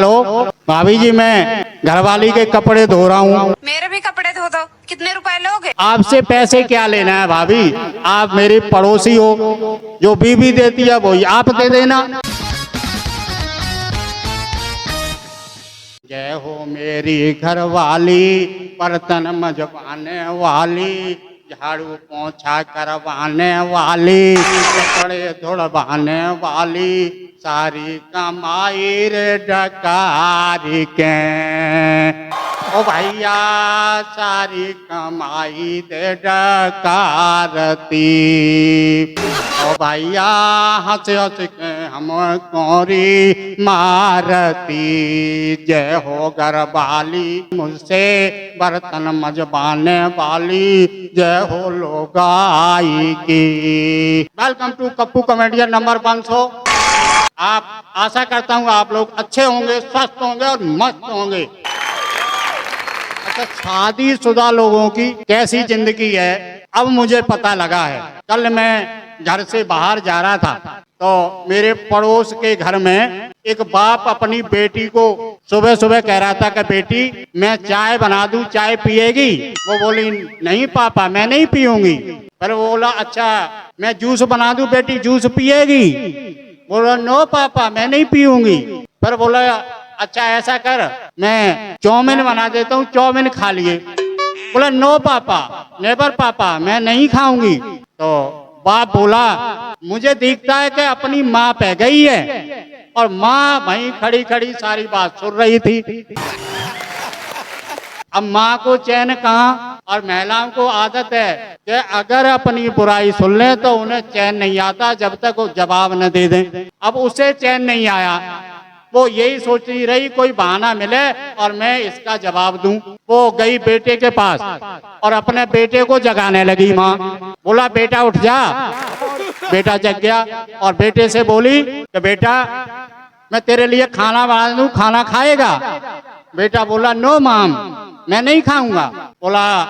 Hello भाभी जी, मैं घरवाली के कपड़े धो रहा हूँ। मेरे भी कपड़े धो दो। कितने रुपए लोगे? आपसे पैसे क्या लेना है भाभी, आप मेरी पड़ोसी हो, जो बीवी देती है वही आप दे देना। जय हो मेरी घरवाली, बर्तन मजवाने वाली, झाड़ू पोछा करवाने वाली, कपड़े धुलवाने वाली, सारी कमाई रे डकारी के। ओ भैया सारी कमाई दे डकारती। ओ भैया हंस हंस के हम कोरी मारती। जय हो घरवाली मुझसे बर्तन मजबाने वाली, जय हो लोगाई की। Welcome to Kappu comedian number 500। आप आशा करता हूँ आप लोग अच्छे होंगे, स्वस्थ होंगे और मस्त होंगे। अच्छा, शादीशुदा लोगों की कैसी जिंदगी है अब मुझे पता लगा है। कल मैं घर से बाहर जा रहा था तो मेरे पड़ोस के घर में एक बाप अपनी बेटी को सुबह सुबह कह रहा था कि बेटी मैं चाय बना दूं, चाय पिएगी? वो बोली नहीं पापा मैं नहीं पीऊंगी। फिर वो बोला अच्छा मैं जूस बना दूं बेटी, जूस पिएगी? बोला नो पापा मैं नहीं पीऊंगी। फिर बोला अच्छा ऐसा कर मैं चाउमीन बना देता हूँ, चाउमीन खा लिए। बोला नो पापा, नेवर पापा मैं नहीं खाऊंगी। तो बाप बोला मुझे दिखता है कि अपनी माँ पे गई है, और माँ वहीं खड़ी खड़ी सारी बात सुन रही थी। अब माँ को चैन कहाँ, और महिलाओं को आदत है कि अगर अपनी बुराई सुन ले तो उन्हें चैन नहीं आता जब तक वो जवाब न दे दें। अब उसे चैन नहीं आया, वो यही सोचती रही कोई बहाना मिले और मैं इसका जवाब दूं। वो गई बेटे के पास और अपने बेटे को जगाने लगी माँ। बोला बेटा उठ जा। बेटा जग गया और बेटे से बोली कि बेटा मैं तेरे लिए खाना बना दूं, खाना खाएगा? बेटा बोला नो माम मैं नहीं खाऊंगा। बोला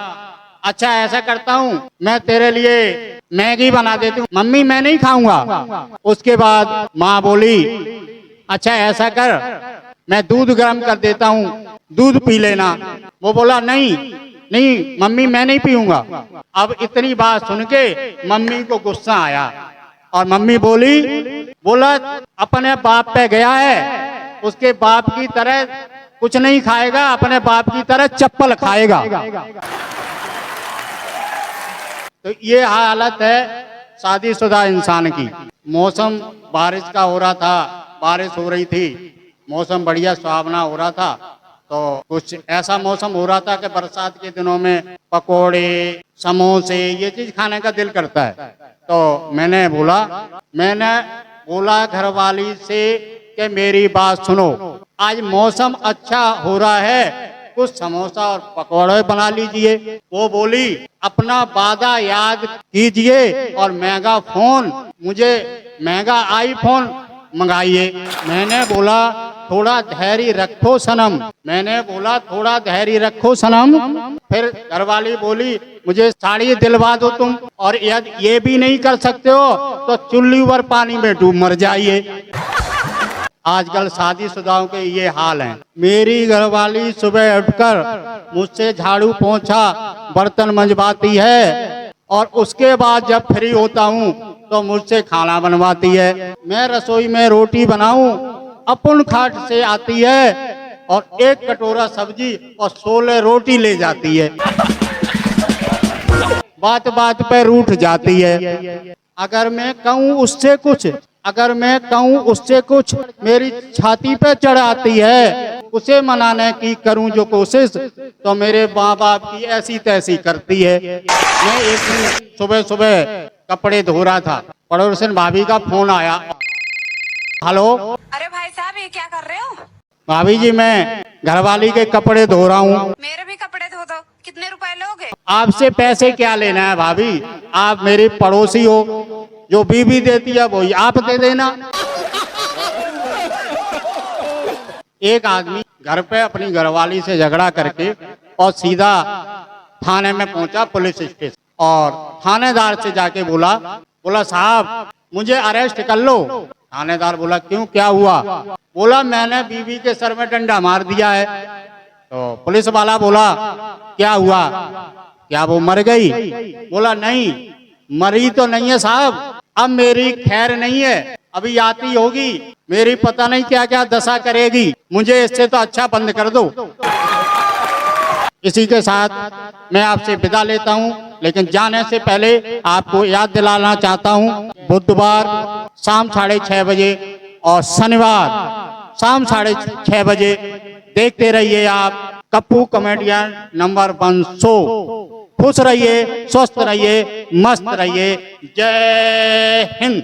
अच्छा ऐसा करता हूँ मैं तेरे लिए मैगी बना देती हूँ। मम्मी मैं नहीं खाऊंगा। उसके बाद माँ बोली अच्छा ऐसा कर मैं दूध गर्म कर देता हूँ, दूध पी लेना। वो बोला नहीं नहीं मम्मी मैं नहीं पीऊंगा। अब इतनी बात सुन के मम्मी को गुस्सा आया और मम्मी बोला अपने बाप पे गया है, उसके बाप की तरह कुछ नहीं खाएगा, अपने बाप की तरह चप्पल खाएगा। तो ये हालत है शादीशुदा इंसान की। मौसम बारिश का हो रहा था, बारिश हो रही थी, मौसम बढ़िया सुहावना हो रहा था। तो कुछ ऐसा मौसम हो रहा था कि बरसात के दिनों में पकोड़े समोसे ये चीज खाने का दिल करता है। तो मैंने बोला घरवाली से कि मेरी बात सुनो, आज मौसम अच्छा हो रहा है, कुछ समोसा और पकौड़े बना लीजिए। वो बोली अपना वादा याद कीजिए और महंगा फोन, मुझे महंगा आईफोन मंगाइए। मैंने बोला थोड़ा धैर्य रखो सनम। थोड़ा धैर्य रखो सनम। फिर घरवाली बोली मुझे साड़ी दिलवा दो तुम, और यदि ये भी नहीं कर सकते हो तो चुल्ली पर पानी में डूब मर जाइए। आजकल शादीशुदाओं के ये हाल हैं। मेरी घरवाली सुबह उठकर मुझसे झाड़ू पोछा बर्तन मंजवाती है, और उसके बाद जब फ्री होता हूँ तो मुझसे खाना बनवाती है। मैं रसोई में रोटी बनाऊं अपन खाट से आती है और एक कटोरा सब्जी और 16 रोटी ले जाती है। बात बात पे रूठ जाती है। अगर मैं कहूँ उससे कुछ मेरी छाती पे चढ़ आती है। उसे मनाने की करूं जो कोशिश तो मेरे माँ बाप की ऐसी तैसी करती है। मैं एक दिन सुबह सुबह कपड़े धो रहा था, पड़ोसन भाभी का फोन आया। हेलो अरे भाई साहब ये क्या कर रहे हो? भाभी जी मैं घरवाली के कपड़े धो रहा हूँ। मेरे भी कपड़े धो दो। कितने रुपए लोगे? आपसे पैसे क्या लेना है भाभी, आप मेरी पड़ोसी हो, जो बीवी देती है वही आप दे देना। एक आदमी घर पे अपनी घरवाली से झगड़ा करके और सीधा थाने में पहुंचा, पुलिस स्टेशन, और थानेदार से जाके बोला साहब मुझे अरेस्ट कर लो, थानेदार बोला क्यों, क्या हुआ? बोला मैंने बीवी के सर में डंडा मार दिया है। तो पुलिस वाला बोला क्या हुआ, क्या वो मर गई? बोला नहीं, मरी तो नहीं है साहब, अब मेरी खैर नहीं है, अभी आती होगी, मेरी पता नहीं क्या क्या दशा करेगी, मुझे इससे तो अच्छा बंद कर दो। इसी के साथ मैं आपसे विदा लेता हूं, लेकिन जाने से पहले आपको याद दिलाना चाहता हूं, बुधवार शाम 6:30 बजे और शनिवार शाम 6:30 बजे देखते रहिए आप कप्पू कॉमेडियन नंबर 1 शो। खुश रहिए, स्वस्थ रहिए, मस्त रहिए। जय हिंद।